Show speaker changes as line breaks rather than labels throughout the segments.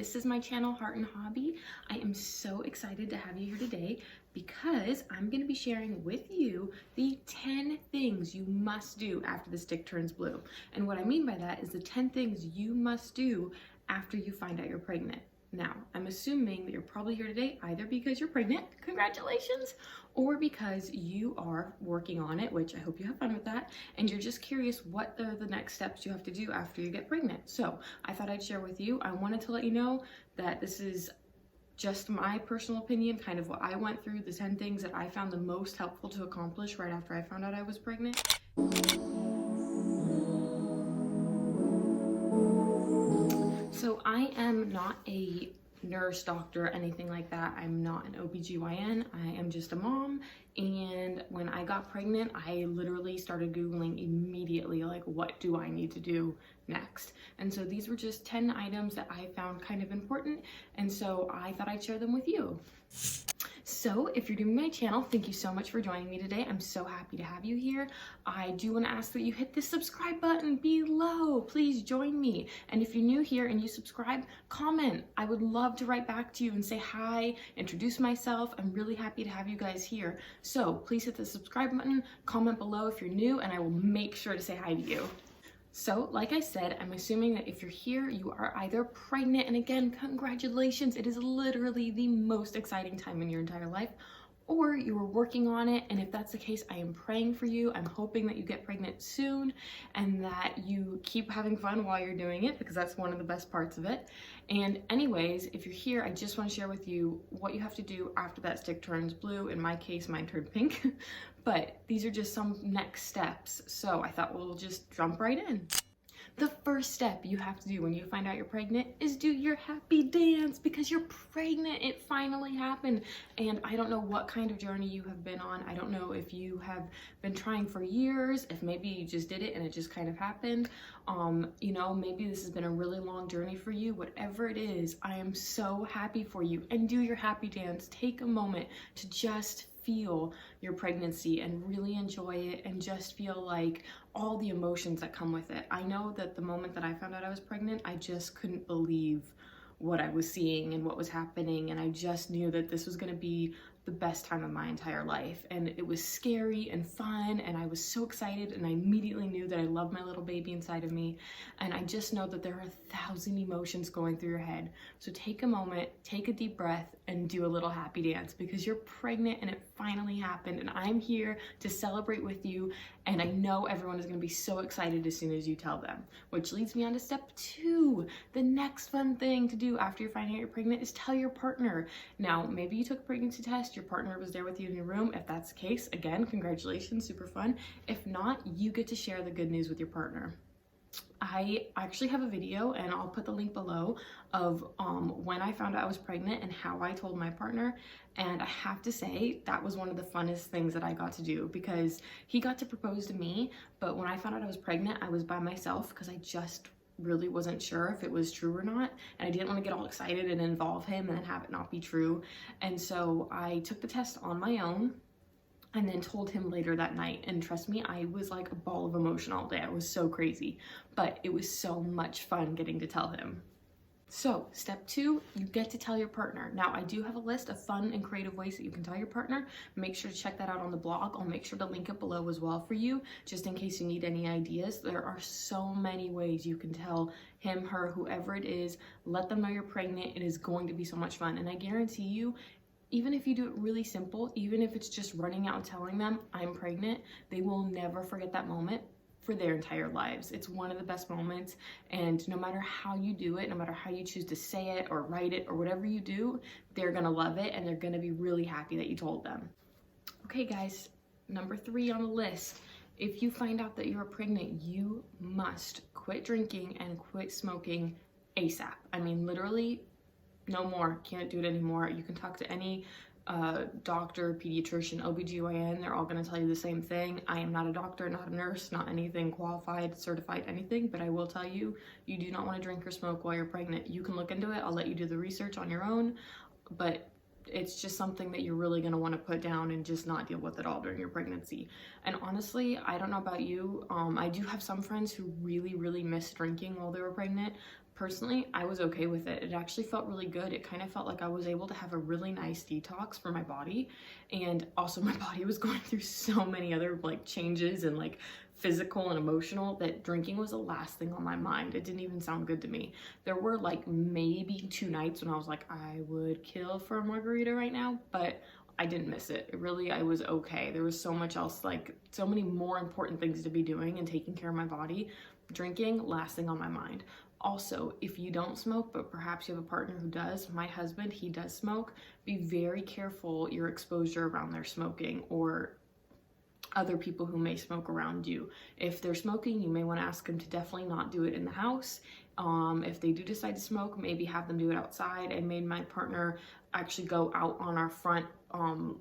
this is my channel, Heart and Hobby. I am so excited to have you here today because I'm going to be sharing with you the 10 things you must do after the stick turns blue. And what I mean by that is the 10 things you must do after you find out you're pregnant. Now, I'm assuming that you're probably here today either because you're pregnant, congratulations, or because you are working on it, which I hope you have fun with that, and you're just curious what are the next steps you have to do after you get pregnant. So I thought I'd share with you. I wanted to let you know that this is just my personal opinion, kind of what I went through, the 10 things that I found the most helpful to accomplish right after I found out I was pregnant. So I am not a nurse, doctor, anything like that. I'm not an OBGYN. I am just a mom. And when I got pregnant, I literally started Googling immediately, like, what do I need to do next? And so these were just 10 items that I found kind of important. And so I thought I'd share them with you. So if you're new to my channel, thank you so much for joining me today. I'm so happy to have you here. I do want to ask that you hit the subscribe button below. Please join me. And if you're new here and you subscribe, comment. I would love to write back to you and say hi, introduce myself. I'm really happy to have you guys here. So please hit the subscribe button, comment below if you're new, and I will make sure to say hi to you. So, like I said, I'm assuming that if you're here, you are either pregnant, and again, congratulations, it is literally the most exciting time in your entire life, or you are working on it, and if that's the case, I am praying for you. I'm hoping that you get pregnant soon and that you keep having fun while you're doing it, because that's one of the best parts of it. And anyways, if you're here, I just want to share with you what you have to do after that stick turns blue. In my case, mine turned pink, but these are just some next steps. So I thought we'll just jump right in. The first step you have to do when you find out you're pregnant is do your happy dance, because you're pregnant. It finally happened. And I don't know what kind of journey you have been on. I don't know if you have been trying for years, if maybe you just did it and it just kind of happened. You know, maybe this has been a really long journey for you. Whatever it is, I am so happy for you. And do your happy dance. Take a moment to just feel your pregnancy and really enjoy it and just feel like all the emotions that come with it. I know that the moment that I found out I was pregnant, I just couldn't believe what I was seeing and what was happening, and I just knew that this was going to be the best time of my entire life. And it was scary and fun, and I was so excited, and I immediately knew that I loved my little baby inside of me. And I just know that there are 1,000 emotions going through your head. So take a moment, take a deep breath, and do a little happy dance, because you're pregnant and it finally happened, and I'm here to celebrate with you. And I know everyone is going to be so excited as soon as you tell them, which leads me on to step 2. The next fun thing to do after you're finding out you're pregnant is tell your partner. Now, maybe you took a pregnancy test, your partner was there with you in your room. If that's the case, again, congratulations, super fun. If not, you get to share the good news with your partner. I actually have a video, and I'll put the link below, of when I found out I was pregnant and how I told my partner. And I have to say, that was one of the funnest things that I got to do, because he got to propose to me, but when I found out I was pregnant, I was by myself because I just really wasn't sure if it was true or not, and I didn't want to get all excited and involve him and then have it not be true. And so I took the test on my own and then told him later that night. And trust me, I was like a ball of emotion all day. I was so crazy, but it was so much fun getting to tell him. So step 2, you get to tell your partner. Now, I do have a list of fun and creative ways that you can tell your partner. Make sure to check that out on the blog. I'll make sure to link it below as well for you, just in case you need any ideas. There are so many ways you can tell him, her, whoever it is. Let them know you're pregnant. It is going to be so much fun. And I guarantee you, even if you do it really simple, even if it's just running out and telling them, I'm pregnant, they will never forget that moment for their entire lives. It's one of the best moments, and no matter how you do it, no matter how you choose to say it or write it or whatever you do, they're gonna love it, and they're gonna be really happy that you told them. Okay guys, number 3 on the list. If you find out that you're pregnant, you must quit drinking and quit smoking ASAP. I mean, literally, no more, can't do it anymore. You can talk to any doctor, pediatrician, OBGYN, they're all going to tell you the same thing. I am not a doctor, not a nurse, not anything qualified, certified, anything, but I will tell you, you do not want to drink or smoke while you're pregnant. You can look into it. I'll let you do the research on your own, but it's just something that you're really going to want to put down and just not deal with it all during your pregnancy. And honestly, I don't know about you, I do have some friends who really missed drinking while they were pregnant. Personally, I was okay with it. It actually felt really good. It kind of felt like I was able to have a really nice detox for my body. And also my body was going through so many other like changes and like physical and emotional, that drinking was the last thing on my mind. It didn't even sound good to me. There were like maybe 2 nights when I was like, I would kill for a margarita right now, but I didn't miss it. I was okay. There was so much else, like so many more important things to be doing and taking care of my body. Drinking, last thing on my mind. Also, if you don't smoke, but perhaps you have a partner who does, my husband, he does smoke, be very careful your exposure around their smoking or other people who may smoke around you. If they're smoking, you may want to ask them to definitely not do it in the house. If they do decide to smoke, maybe have them do it outside. I made my partner actually go out on our front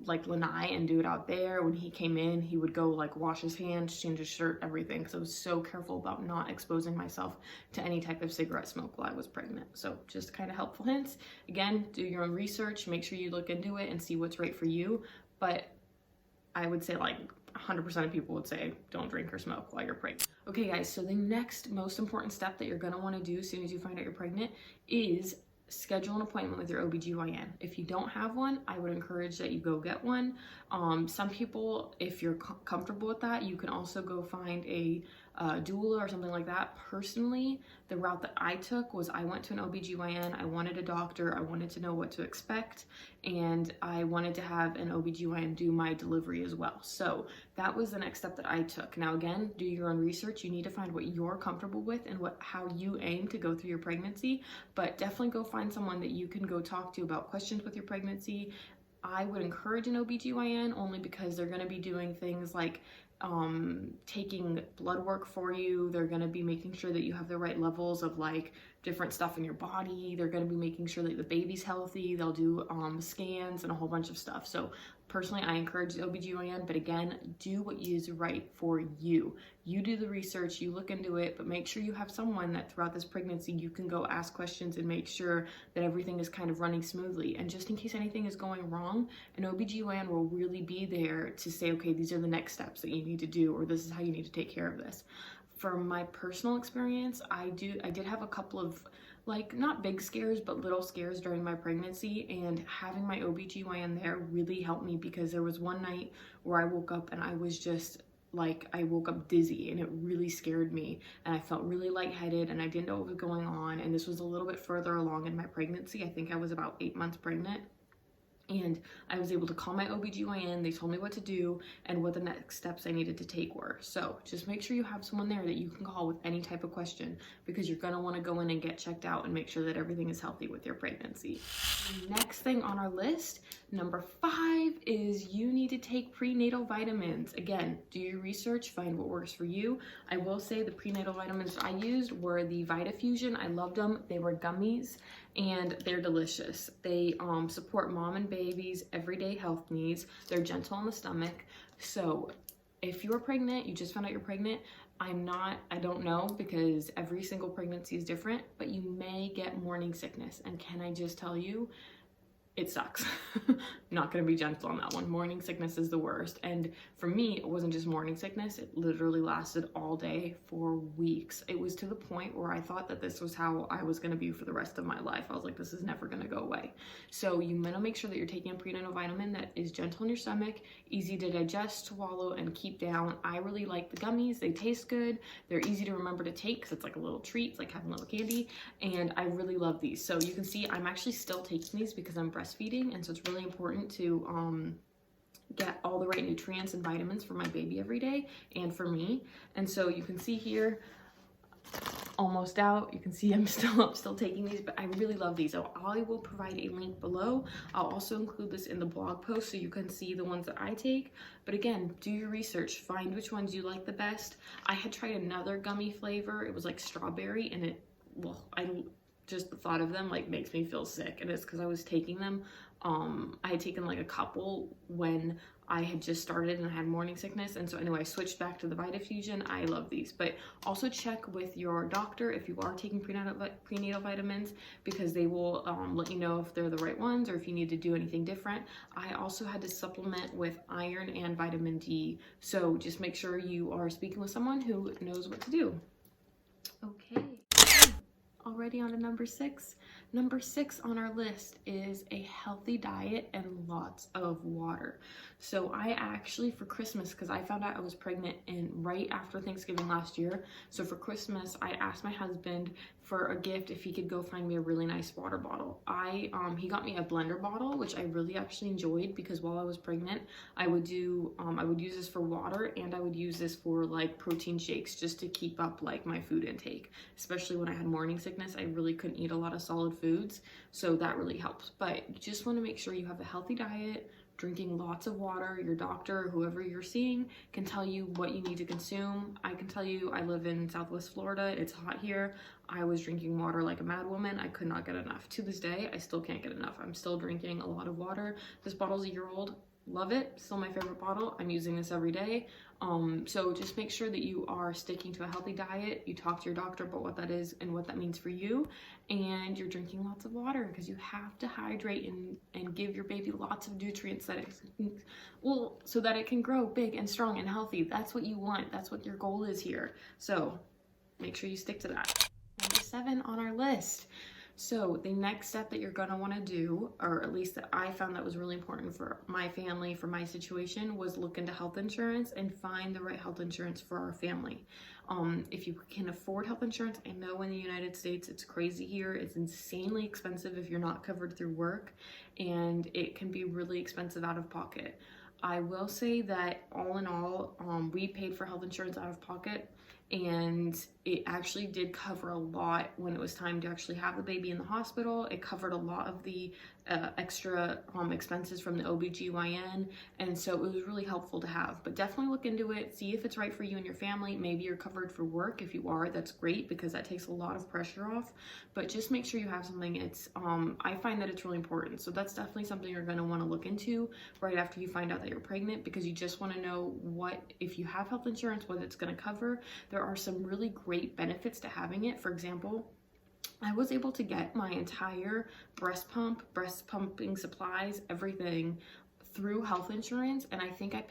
like lanai and do it out there. When he came in, he would go like wash his hands, change his shirt, everything, because I was so careful about not exposing myself to any type of cigarette smoke while I was pregnant. So just kind of helpful hints. Again, do your own research, make sure you look into it and see what's right for you. But I would say like 100% of people would say don't drink or smoke while you're pregnant. Okay guys, so the next most important step that you're gonna wanna do as soon as you find out you're pregnant is schedule an appointment with your OBGYN. If you don't have one, I would encourage that you go get one. Some people, if you're comfortable with that, you can also go find a doula or something like that. Personally, the route that I took was I went to an OBGYN, I wanted a doctor, I wanted to know what to expect, and I wanted to have an OBGYN do my delivery as well. So that was the next step that I took. Now again, do your own research. You need to find what you're comfortable with and how you aim to go through your pregnancy, but definitely go find someone that you can go talk to about questions with your pregnancy. I would encourage an OBGYN only because they're going to be doing things like taking blood work for you. They're going to be making sure that you have the right levels of like different stuff in your body. They're going to be making sure that the baby's healthy. They'll do scans and a whole bunch of stuff. So personally, I encourage the OBGYN, but again, do what is right for you. You do the research, you look into it, but make sure you have someone that throughout this pregnancy you can go ask questions and make sure that everything is kind of running smoothly. And just in case anything is going wrong, an OBGYN will really be there to say, okay, these are the next steps that you need to do, or this is how you need to take care of this. From my personal experience, I did have a couple of like not big scares but little scares during my pregnancy, and having my OBGYN there really helped me, because there was one night where I woke up and I was just like, I woke up dizzy and it really scared me, and I felt really lightheaded and I didn't know what was going on. And this was a little bit further along in my pregnancy. I think I was about 8 months pregnant. And I was able to call my OBGYN, they told me what to do and what the next steps I needed to take were. So just make sure you have someone there that you can call with any type of question, because you're gonna wanna go in and get checked out and make sure that everything is healthy with your pregnancy. Next thing on our list, number 5, is you need to take prenatal vitamins. Again, do your research, find what works for you. I will say the prenatal vitamins I used were the Vitafusion. I loved them. They were gummies and they're delicious. They support mom and baby's everyday health needs. They're gentle on the stomach. So if you're pregnant, you just found out you're pregnant, I don't know, because every single pregnancy is different, but you may get morning sickness. And can I just tell you, it sucks. Not gonna be gentle on that one. Morning sickness is the worst. And for me, it wasn't just morning sickness. It literally lasted all day for weeks. It was to the point where I thought that this was how I was gonna be for the rest of my life. I was like, this is never gonna go away. So you wanna make sure that you're taking a prenatal vitamin that is gentle on your stomach, easy to digest, swallow, and keep down. I really like the gummies. They taste good. They're easy to remember to take because it's like a little treat. It's like having a little candy. And I really love these. So you can see I'm actually still taking these because I'm breastfeeding, and so it's really important to get all the right nutrients and vitamins for my baby every day and for me. And so you can see here, almost out. You can see I'm still taking these, but I really love these. So I will provide a link below. I'll also include this in the blog post so you can see the ones that I take. But again, do your research, find which ones you like the best. I had tried another gummy flavor. It was like strawberry, and just the thought of them like makes me feel sick, and it's because I was taking them. I had taken like a couple when I had just started and I had morning sickness. And so anyway, I switched back to the Vitafusion. I love these, but also check with your doctor if you are taking prenatal vitamins, because they will let you know if they're the right ones or if you need to do anything different. I also had to supplement with iron and vitamin D. So just make sure you are speaking with someone who knows what to do. Okay. Already on to number 6. Number 6 on our list is a healthy diet and lots of water. So I actually, for Christmas, because I found out I was pregnant right after Thanksgiving last year, so for Christmas I asked my husband for a gift if he could go find me a really nice water bottle. He got me a blender bottle, which I really actually enjoyed, because while I was pregnant I would use this for water, and I would use this for like protein shakes just to keep up like my food intake, especially when I had morning sickness. I really couldn't eat a lot of solid foods, so that really helps. But you just want to make sure you have a healthy diet, drinking lots of water. Your doctor or whoever you're seeing can tell you what you need to consume. I can tell you, I live in Southwest Florida, it's hot here. I was drinking water like a mad woman. I could not get enough. To this day, I still can't get enough. I'm still drinking a lot of water. This bottle's a year old. Love it. Still my favorite bottle. I'm using this every day. So just make sure that you are sticking to a healthy diet. You talk to your doctor about what that is and what that means for you, and you're drinking lots of water, because you have to hydrate and give your baby lots of nutrients so that it can grow big and strong and healthy. That's what you want. That's what your goal is here. So make sure you stick to that. Number 7 on our list. So the next step that you're going to want to do, or at least that I found that was really important for my family, for my situation, was look into health insurance and find the right health insurance for our family. If you can afford health insurance, I know in the United States it's crazy here. It's insanely expensive if you're not covered through work, and it can be really expensive out of pocket. I will say that all in all, we paid for health insurance out of pocket, and it actually did cover a lot when it was time to actually have the baby in the hospital. It covered a lot of the extra expenses from the OB/GYN, and so it was really helpful to have. But definitely look into it, see if it's right for you and your family. Maybe you're covered for work. If you are, that's great, because that takes a lot of pressure off. But just make sure you have something. It's I find that it's really important. So that's definitely something you're going to want to look into right after you find out that you're pregnant, because you just want to know what, if you have health insurance, what it's going to cover. There are some really great benefits to having it. For example, I was able to get my entire breast pumping supplies, everything through health insurance, and I think I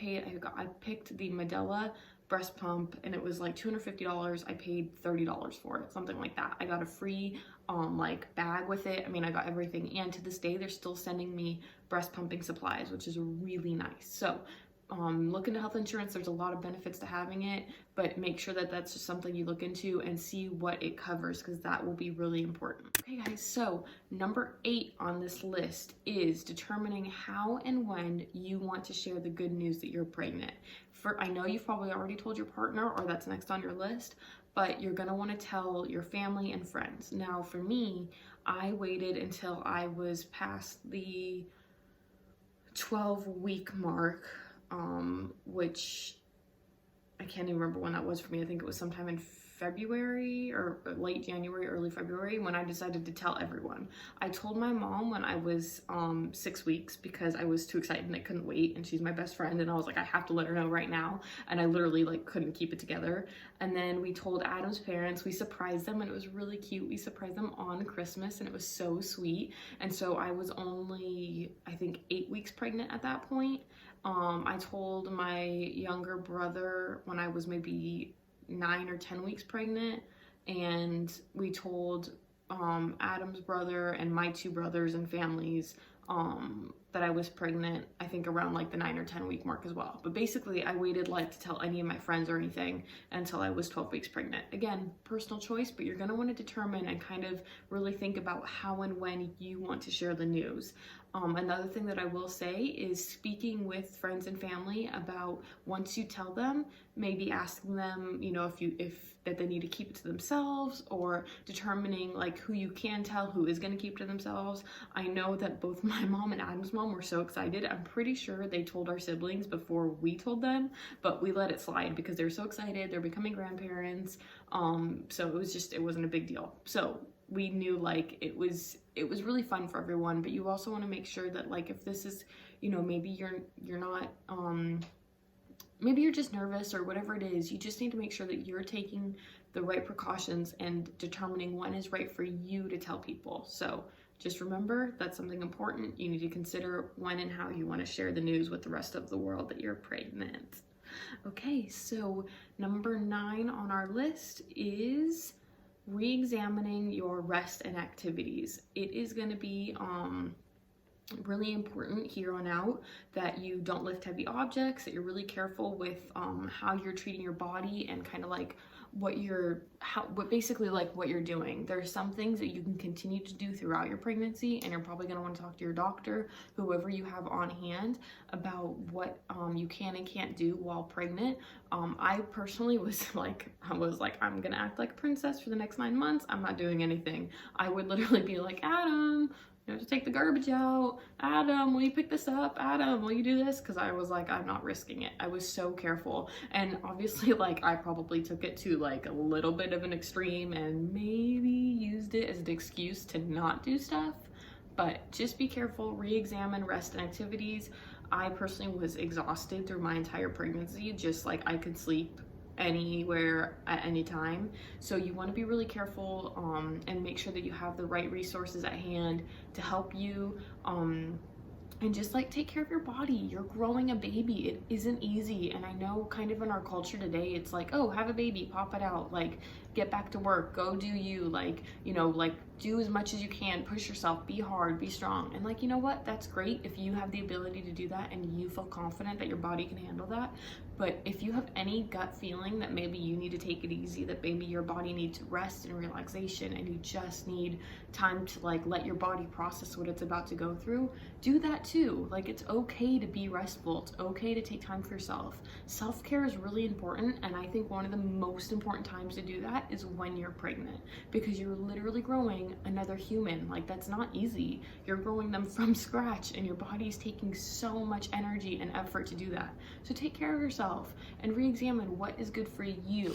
picked the Medela breast pump, and it was like $250. I paid $30 for it, something like that. I got a free like bag with it. I mean, I got everything, and to this day they're still sending me breast pumping supplies, which is really nice. So look into health insurance. There's a lot of benefits to having it, but make sure that that's just something you look into and see what it covers, because that will be really important. Okay guys, so number 8 on this list is determining how and when you want to share the good news that you're pregnant. I know you've probably already told your partner, or that's next on your list, but you're gonna want to tell your family and friends. Now for me, I waited until I was past the 12-week mark, which I can't even remember when that was for me. I think it was sometime in February or late January, early February, when I decided to tell everyone. I told my mom when I was 6 weeks, because I was too excited and I couldn't wait, and she's my best friend, and I was like, I have to let her know right now, and I literally like couldn't keep it together. And then we told Adam's parents. We surprised them, and it was really cute. We surprised them on Christmas, and it was so sweet. And so I was only, I think, 8 weeks pregnant at that point. I told my younger brother when I was maybe 9 or 10 weeks pregnant, and we told Adam's brother and my 2 brothers and families that I was pregnant, I think around like the 9 or 10 week mark as well. But basically I waited like to tell any of my friends or anything until I was 12 weeks pregnant. Again, personal choice, but you're going to want to determine and kind of really think about how and when you want to share the news. Another thing that I will say is speaking with friends and family about, once you tell them, maybe asking them, you know, if that they need to keep it to themselves, or determining like who you can tell, who is going to keep it to themselves. I know that both my mom and Adam's mom mom were so excited. I'm pretty sure they told our siblings before we told them, but we let it slide because they're so excited. They're becoming grandparents. So it wasn't a big deal. So we knew like it was really fun for everyone, but you also want to make sure that like if this is, you know, maybe you're not, maybe you're just nervous or whatever it is, you just need to make sure that you're taking the right precautions and determining when is right for you to tell people. So just remember, that's something important. You need to consider when and how you want to share the news with the rest of the world that you're pregnant. Okay, so number 9 on our list is re-examining your rest and activities. It is going to be really important here on out that you don't lift heavy objects, that you're really careful with how you're treating your body and kind of like what you're doing. There's some things that you can continue to do throughout your pregnancy, and you're probably going to want to talk to your doctor, whoever you have on hand, about what you can and can't do while pregnant. I personally was like, I'm gonna act like a princess for the next 9 months. I'm not doing anything. I would literally be like, Adam, you have to take the garbage out. Adam, will you pick this up? Adam, will you do this? Because I was like, I'm not risking it. I was so careful. And obviously, like, I probably took it to like a little bit of an extreme and maybe used it as an excuse to not do stuff. But just be careful, re-examine rest and activities. I personally was exhausted through my entire pregnancy, just like I could sleep anywhere at any time. So you want to be really careful and make sure that you have the right resources at hand to help you and just like take care of your body. You're growing a baby. It isn't easy. And I know kind of in our culture today, it's like, oh, have a baby, pop it out, like get back to work, go do you, like, you know, like do as much as you can, push yourself, be hard, be strong. And like, you know what, that's great if you have the ability to do that and you feel confident that your body can handle that. But if you have any gut feeling that maybe you need to take it easy, that maybe your body needs rest and relaxation and you just need time to like let your body process what it's about to go through, do that too. Like, it's okay to be restful. It's okay to take time for yourself. Self-care is really important, and I think one of the most important times to do that is when you're pregnant, because you're literally growing another human. Like, that's not easy. You're growing them from scratch, and your body's taking so much energy and effort to do that. So take care of yourself and re-examine what is good for you.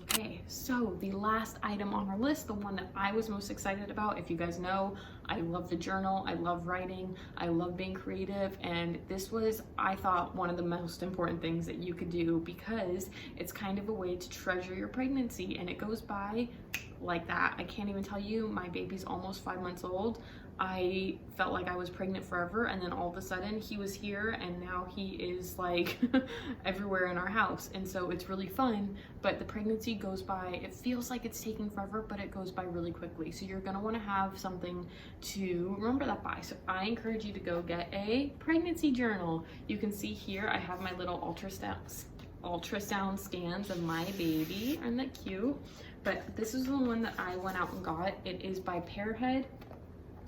Okay, so the last item on our list, the one that I was most excited about, if you guys know, I love to journal, I love writing, I love being creative, and this was, I thought, one of the most important things that you could do, because it's kind of a way to treasure your pregnancy, and it goes by like that. I can't even tell you, my baby's almost 5 months old. I felt like I was pregnant forever, and then all of a sudden he was here, and now he is like everywhere in our house. And so it's really fun, but the pregnancy goes by, it feels like it's taking forever, but it goes by really quickly. So you're gonna want to have something to remember that by. So I encourage you to go get a pregnancy journal. You can see here I have my little ultrasound scans of my baby. Aren't that cute? But this is the one that I went out and got. It is by Pearhead.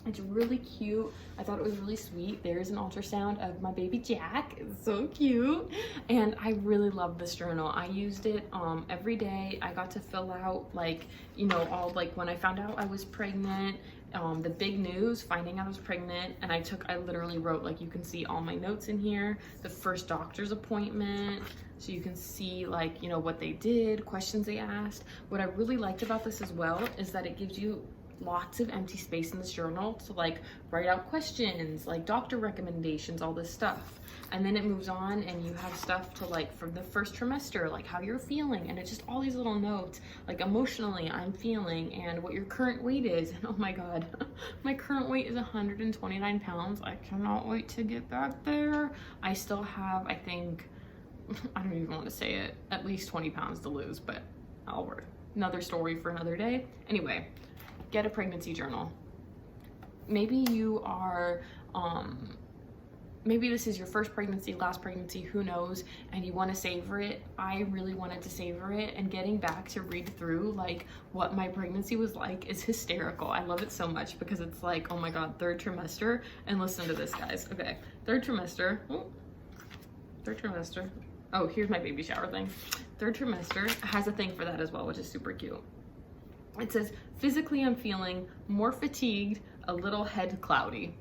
It's really cute. I thought it was really sweet. There's an ultrasound of my baby Jack. It's so cute. And I really love this journal. I used it every day. I got to fill out, like, you know, all, like, when I found out I was pregnant, the big news, finding out I was pregnant, and I literally wrote, like, you can see all my notes in here, the first doctor's appointment, so you can see, like, you know, what they did, questions they asked. What I really liked about this as well is that it gives you lots of empty space in this journal to like write out questions, like doctor recommendations, all this stuff. And then it moves on and you have stuff to like from the first trimester, like how you're feeling, and it's just all these little notes, like emotionally I'm feeling, and what your current weight is. And oh my god, my current weight is 129 pounds. I cannot wait to get back there. I still have, I think, I don't even want to say it, at least 20 pounds to lose, but I'll work. Another story for another day. Anyway, get a pregnancy journal. Maybe you are, maybe this is your first pregnancy, last pregnancy, who knows, and you want to savor it. I really wanted to savor it, and getting back to read through like what my pregnancy was like is hysterical. I love it so much because it's like, oh my god, 3rd trimester, and listen to this, guys. Okay, 3rd trimester, oh, here's my baby shower thing. 3rd trimester has a thing for that as well, which is super cute. It says, physically I'm feeling more fatigued, a little head cloudy.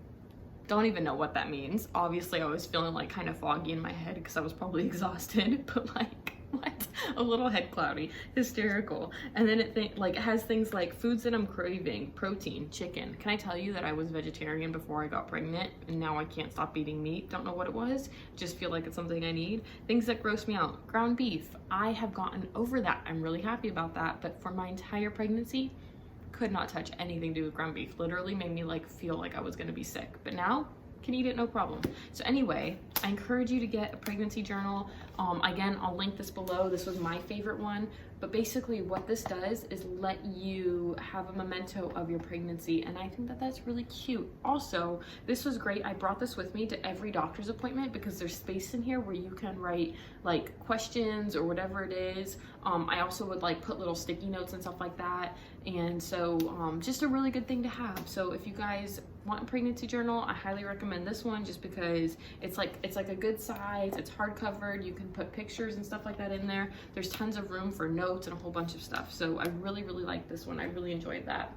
Don't even know what that means. Obviously, I was feeling like kind of foggy in my head because I was probably exhausted, but like, what? A little head cloudy, hysterical. And then it has things like foods that I'm craving, protein, chicken. Can I tell you that I was vegetarian before I got pregnant and now I can't stop eating meat? Don't know what it was, just feel like it's something I need. Things that gross me out, ground beef. I have gotten over that. I'm really happy about that, but for my entire pregnancy, could not touch anything to do with ground beef. Literally made me like feel like I was gonna be sick, but now can eat it no problem. So anyway, I encourage you to get a pregnancy journal. Again, I'll link this below. This was my favorite one, but basically what this does is let you have a memento of your pregnancy, and I think that that's really cute. Also, this was great. I brought this with me to every doctor's appointment because there's space in here where you can write like questions or whatever it is. I also would like put little sticky notes and stuff like that, and so just a really good thing to have. So if you guys want a pregnancy journal, I highly recommend this one just because it's like a good size, it's hard covered, you can put pictures and stuff like that in there. There's tons of room for notes and a whole bunch of stuff. So I really like this one. I really enjoyed that.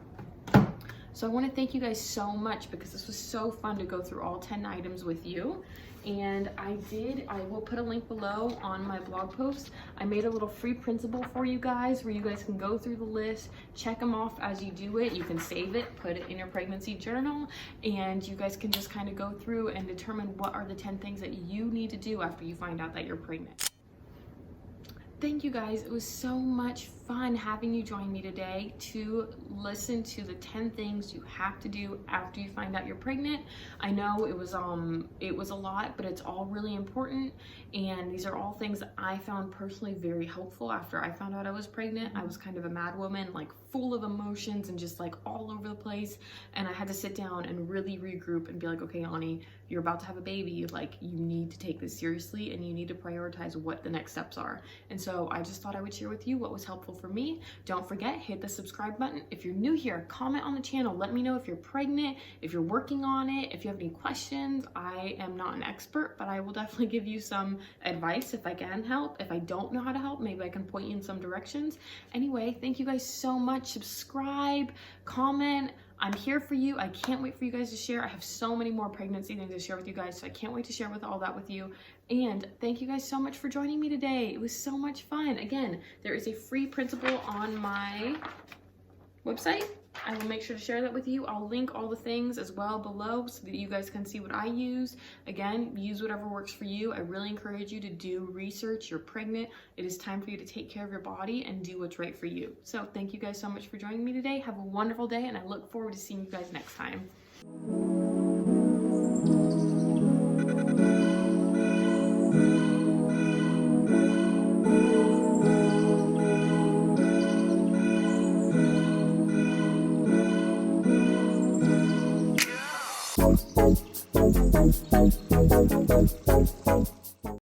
So I want to thank you guys so much because this was so fun to go through all 10 items with you. And I will put a link below on my blog post. I made a little free printable for you guys where you guys can go through the list, check them off as you do it. You can save it, put it in your pregnancy journal, and you guys can just kind of go through and determine what are the 10 things that you need to do after you find out that you're pregnant. Thank you guys. It was so much fun having you join me today to listen to the 10 things you have to do after you find out you're pregnant. I know it was a lot, but it's all really important, and these are all things that I found personally very helpful after I found out I was pregnant. I was kind of a mad woman, like full of emotions and just like all over the place, and I had to sit down and really regroup and be like, okay, Ani, you're about to have a baby, like you need to take this seriously and you need to prioritize what the next steps are. And so I just thought I would share with you what was helpful for me. Don't forget, hit the subscribe button. If you're new here, comment on the channel. Let me know if you're pregnant, if you're working on it, if you have any questions. I am not an expert, but I will definitely give you some advice if I can help. If I don't know how to help, maybe I can point you in some directions. Anyway, thank you guys so much. Subscribe, comment. I'm here for you. I can't wait for you guys to share. I have so many more pregnancy things to share with you guys, so I can't wait to share all that with you. And thank you guys so much for joining me today. It was so much fun. Again, there is a free printable on my website. I will make sure to share that with you. I'll link all the things as well below so that you guys can see what I use. Again, use whatever works for you. I really encourage you to do research. You're pregnant. It is time for you to take care of your body and do what's right for you. So thank you guys so much for joining me today. Have a wonderful day, and I look forward to seeing you guys next time. Thank you.